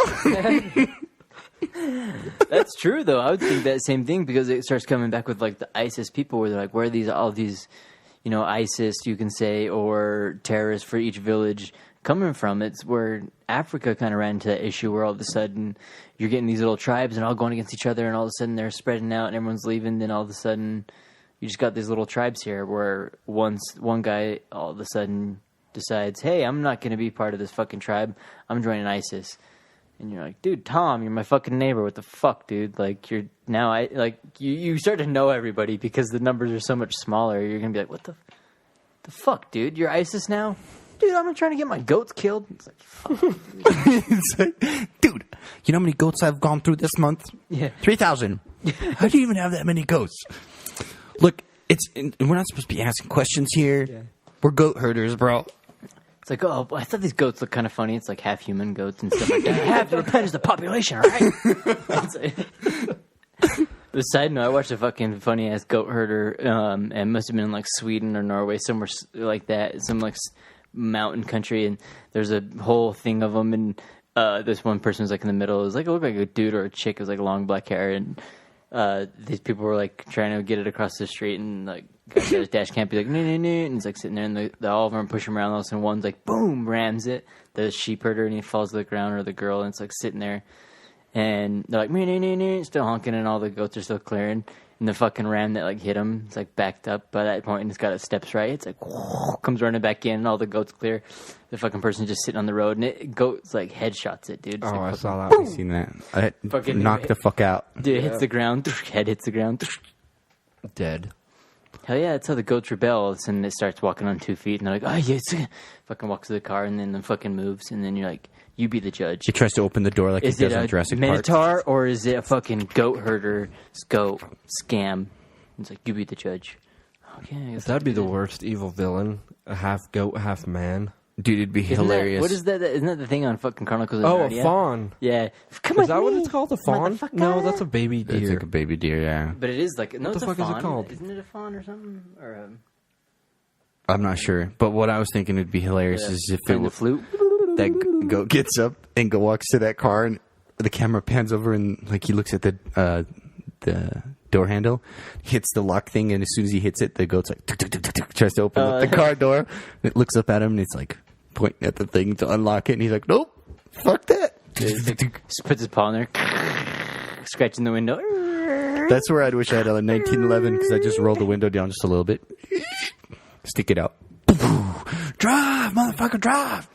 That's true, though. I would think that same thing because it starts coming back with like the ISIS people, where they're like, where are these all these, ISIS, you can say, or terrorists for each village coming from? It's where Africa kind of ran into that issue where all of a sudden you're getting these little tribes and all going against each other, and all of a sudden they're spreading out and everyone's leaving. Then all of a sudden you just got these little tribes here where one guy all of a sudden decides, hey, I'm not going to be part of this fucking tribe. I'm joining ISIS. And you're like, dude, Tom, you're my fucking neighbor. What the fuck, dude? Like, you start to know everybody because the numbers are so much smaller. You're going to be like, what the fuck, dude? You're ISIS now? Dude, I'm not trying to get my goats killed. It's like, fuck. It's like, dude, you know how many goats I've gone through this month? Yeah. 3,000. How do you even have that many goats? Look, we're not supposed to be asking questions here. Yeah. We're goat herders, bro. It's like, oh, I thought these goats look kind of funny. It's like half human goats and stuff like that. Half replenish the population, all right? The side note, I watched a fucking funny ass goat herder, and it must have been in like Sweden or Norway, somewhere like that, some like mountain country, and there's a whole thing of them, and this one person was like in the middle. It was like, it looked like a dude or a chick. It was like long black hair, and these people were like trying to get it across the street, and like got his dash cam, be like, no, and he's like sitting there, and all of them push him around, all of a sudden one's like, boom, rams it, the sheep herder, and he falls to the ground, or the girl, and it's like sitting there, and they're like, still honking, and all the goats are still clearing, and the fucking ram that like hit him, it's like backed up by that point, and it's got its steps right, it's like, whoo, comes running back in, and all the goats clear, the fucking person's just sitting on the road, and it goats like headshots it, dude. It's like, I saw that. I've seen that. I Fucking knocked the fuck out. Dude, it hits the ground, head hits the ground. Dead. Hell yeah, that's how the goats rebel. And it starts walking on 2 feet, and they're like, oh yeah, it's fucking walks to the car, and then the fucking moves, and then you're like, you be the judge. He tries to open the door like he does on Jurassic Park. Is it a Minotaur, or is it a fucking goat herder goat scam? It's like, you be the judge. Okay, That'd be the worst evil villain. A half goat, half man. Dude, it'd be hilarious. What is that? Isn't that the thing on fucking Chronicles of Narnia? A fawn. Yeah. Come is that what it's called? A fawn? No, that's a baby deer. It's like a baby deer, yeah. But it is like, no, what it's the a fuck fawn. Is it called? Isn't it a fawn or something? Or I'm not sure. But what I was thinking would be hilarious is if the flute. That goat gets up and walks to that car, and the camera pans over, and like he looks at the door handle, hits the lock thing, and as soon as he hits it, the goat's like tries to open up the car door. And it looks up at him, and it's like pointing at the thing to unlock it, and he's like, "Nope, fuck that." Just puts his paw in there, scratching the window. That's where I'd wish I had a 1911 because I just rolled the window down just a little bit, stick it out, drive, motherfucker, drive.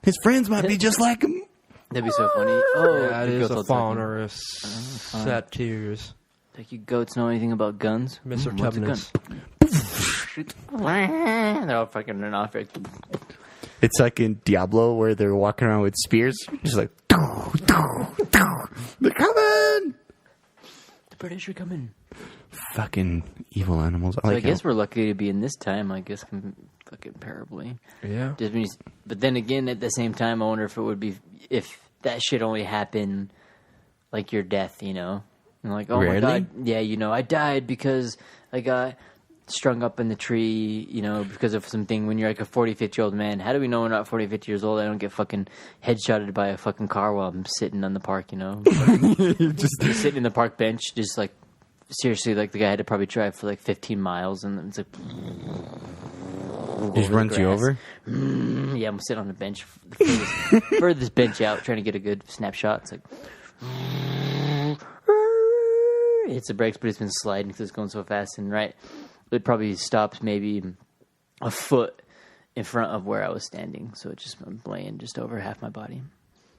His friends might be just like him. That'd be so funny. Oh, yeah, it is a fawn or a set tears. Like, you goats know anything about guns? Mr. Tubbins. They're all fucking running off. It's like in Diablo where they're walking around with spears. Just like, they're coming! The British are coming. Fucking evil animals. So I guess we're lucky to be in this time, I guess, comparably. Yeah. But then again, at the same time, I wonder if it would be, if that shit only happened like your death, you know? And like, oh Rarely? my God, yeah, I died because I got strung up in the tree, because of something. When you're like a 40, 50-year-old man, how do we know we're not 40, 50 years old? I don't get fucking headshotted by a fucking car while I'm sitting on the park, just sitting in the park bench, just like, seriously, like the guy had to probably drive for like 15 miles, and it's like, just runs you over? Yeah, I'm sitting on the bench, furthest bench out, trying to get a good snapshot. It's like, it hits the brakes, but it's been sliding because it's going so fast. And it probably stops maybe a foot in front of where I was standing. So it just, I'm laying just over half my body.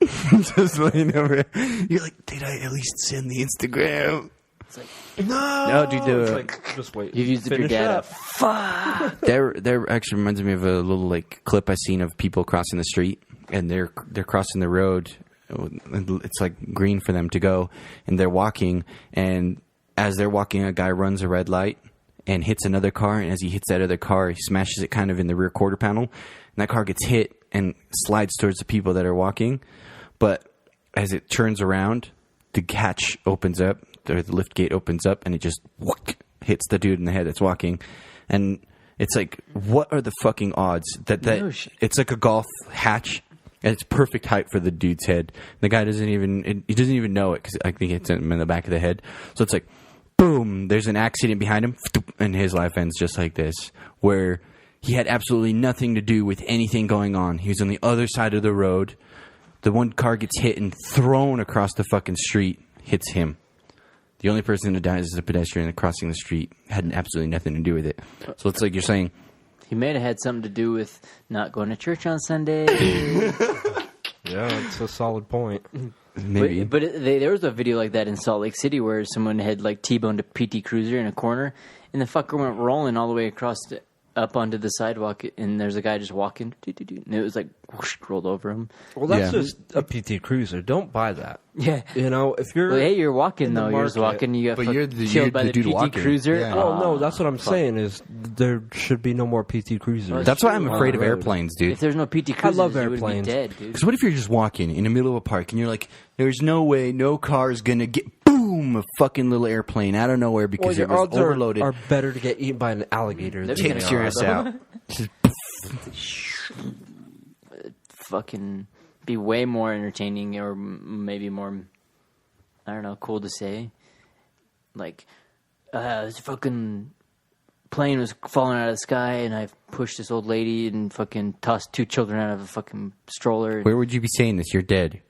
Just laying over. You're like, did I at least send the Instagram? It's like, no, dude. Just wait. You've used your data. Fuck. There actually reminds me of a little like clip I seen of people crossing the street, and they're crossing the road. It's like green for them to go, and they're walking, and as they're walking, a guy runs a red light and hits another car, and as he hits that other car, he smashes it kind of in the rear quarter panel, and that car gets hit and slides towards the people that are walking. But as it turns around, the hatch opens up, or the lift gate opens up, and it just hits the dude in the head that's walking. And It's like, what are the fucking odds that No shit. it's like a golf hatch and it's perfect height for the dude's head. The guy doesn't even know it because I think it's him in the back of the head. So it's like, boom, there's an accident behind him and his life ends just like this, where he had absolutely nothing to do with anything going on. He was on the other side of the road. The one car gets hit and thrown across the fucking street, hits him. The only person who dies is the pedestrian crossing the street. Had absolutely nothing to do with it. So it's like you're saying... He may have had something to do with not going to church on Sunday. Yeah, it's a solid point. Maybe. But there was a video like that in Salt Lake City where someone had like T-boned a PT Cruiser in a corner, and the fucker went rolling all the way across up onto the sidewalk, and there's a guy just walking, and it was like whoosh, rolled over him. Well, that's Yeah. just a PT Cruiser. Don't buy that. Yeah. You know, if you're... Well, hey, you're walking in the though. You're just market. walking. You got But you're the- killed you're by the the dude PT walking. Cruiser. Yeah. Well, no, that's what I'm saying is there should be no more PT Cruisers. That's why I'm afraid of on the road. airplanes, dude. If there's no PT I Cruisers, love you would be airplanes. dead, dude. Because what if you're just walking in the middle of a park and you're like, there's no way no car's going to get, boom, a fucking little airplane out of nowhere because Well, it your was odds overloaded. are better to get eaten by an alligator than They're they Takes are. your ass out. Just Fucking be way more entertaining, or maybe more, I don't know, cool to say. Like, this fucking plane was falling out of the sky, and I pushed this old lady and fucking tossed 2 children out of a fucking stroller. Where would you be saying this? You're dead.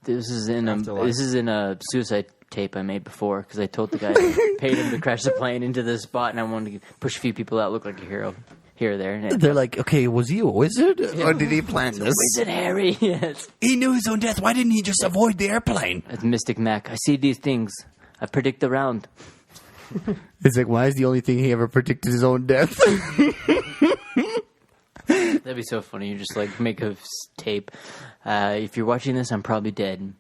This is in Afterlife. this is in a suicide tape I made before, because I told the guy I paid him to crash the plane into this spot, and I wanted to push a few people out, look like a hero here or there. And They're like, okay, was he a wizard? Or did he plan this? Wizard Harry, yes. He knew his own death. Why didn't he just avoid the airplane? That's Mystic Mac. I see these things. I predict the round. It's like, why is the only thing he ever predicted his own death? That'd be so funny. You just like make a tape. If you're watching this, I'm probably dead.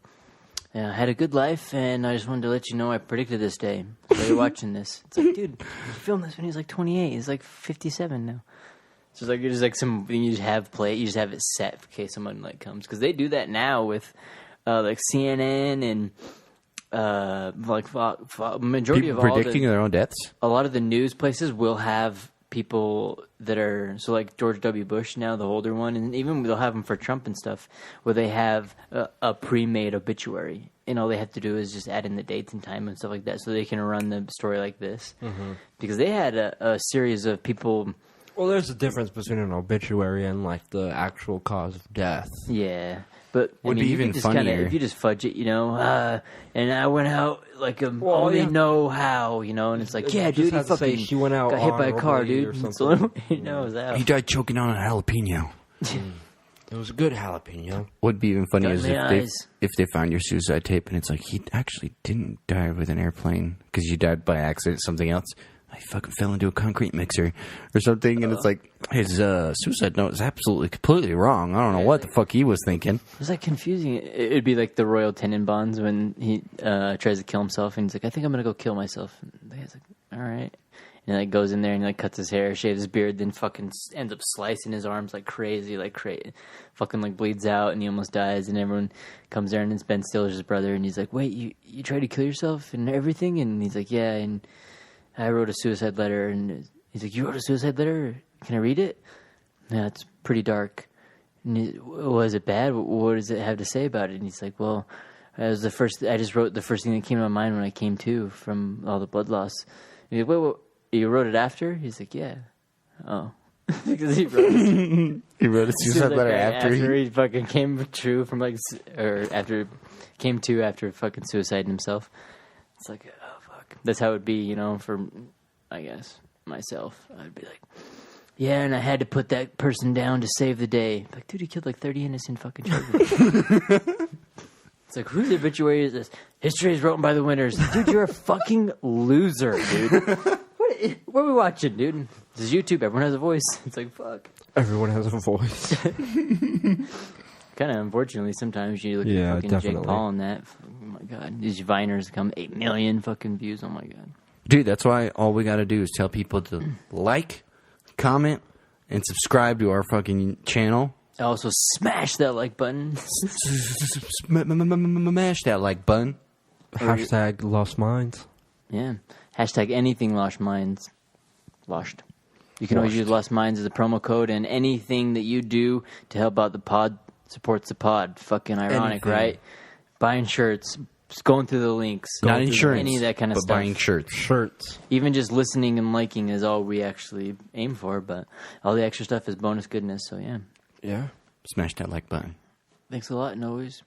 I had a good life, and I just wanted to let you know I predicted this day. So you're watching this. It's like, dude, you filmed this when he was like 28. He's like 57 now. So it's like you're just like something you just have play. You just have it set in case someone like comes, because they do that now with like CNN and majority People of all predicting their own deaths? a lot of the news places will have people that are, so like George W. Bush now, the older one, and even they'll have them for Trump and stuff, where they have a pre-made obituary, and all they have to do is just add in the dates and time and stuff like that, so they can run the story like this. Because they had a series of people. Well, there's a difference between an obituary and like the actual cause of death. Yeah, but Would be you even could just kinda- funnier. if you just fudge it, and I went out like Well, only yeah. know how, and it's like, yeah, Just dude, he have to say fucking she went out got hit by a car, honorably dude. or So something. he knows how. He died choking on a jalapeno. It was a good jalapeno. What'd be even funnier Got is in the eyes. if they found your suicide tape and it's like, he actually didn't die with an airplane because you died by accident, something else. I fucking fell into a concrete mixer or something, and it's like, his suicide note is absolutely completely wrong. I don't know what the fuck he was thinking. It was like confusing. It'd be like the Royal Tenenbaums when he tries to kill himself, and he's like, I think I'm gonna go kill myself. And the guy's like, all right. And like goes in there and like cuts his hair, shaves his beard, then fucking ends up slicing his arms like crazy, fucking like bleeds out, and he almost dies. And everyone comes there, and it's Ben Stiller's brother, and he's like, wait, you tried to kill yourself and everything? And he's like, yeah, and I wrote a suicide letter. And he's like, you wrote a suicide letter? Can I read it? Yeah, it's pretty dark. And was it bad? What does it have to say about it? And he's like, well, it was the first. I just wrote the first thing that came to my mind when I came to from all the blood loss. And he's like, wait, you wrote it after? He's like, yeah. Oh, because he wrote it. He wrote a suicide letter Right after he fucking came true from after fucking suiciding himself. It's like, oh fuck. That's how it'd be, for, I guess, myself. I'd be like, yeah, and I had to put that person down to save the day. Like, dude, he killed like 30 innocent fucking children. It's like, whose obituary is this? History is written by the winners. Dude, you're a fucking loser, dude. What are we watching, dude? This is YouTube. Everyone has a voice. It's like, fuck. Everyone has a voice. Kind of, unfortunately, sometimes you look Yeah, at fucking definitely. Jake Paul and that. Oh my god, these Viners come 8 million fucking views. Oh my god. Dude, that's why all we got to do is tell people to like, comment, and subscribe to our fucking channel. Also, smash that like button. Smash that like button. Hashtag lost minds. Yeah. Hashtag anything lost minds. Lost. You can always use Lost Minds as a promo code, and anything that you do to help out the pod supports the pod. Fucking ironic, right? Buying shirts, just going through the links, not insurance, any of that kind of but stuff. buying shirts. Even just listening and liking is all we actually aim for, but all the extra stuff is bonus goodness. So yeah. Yeah. Smash that like button. Thanks a lot, and always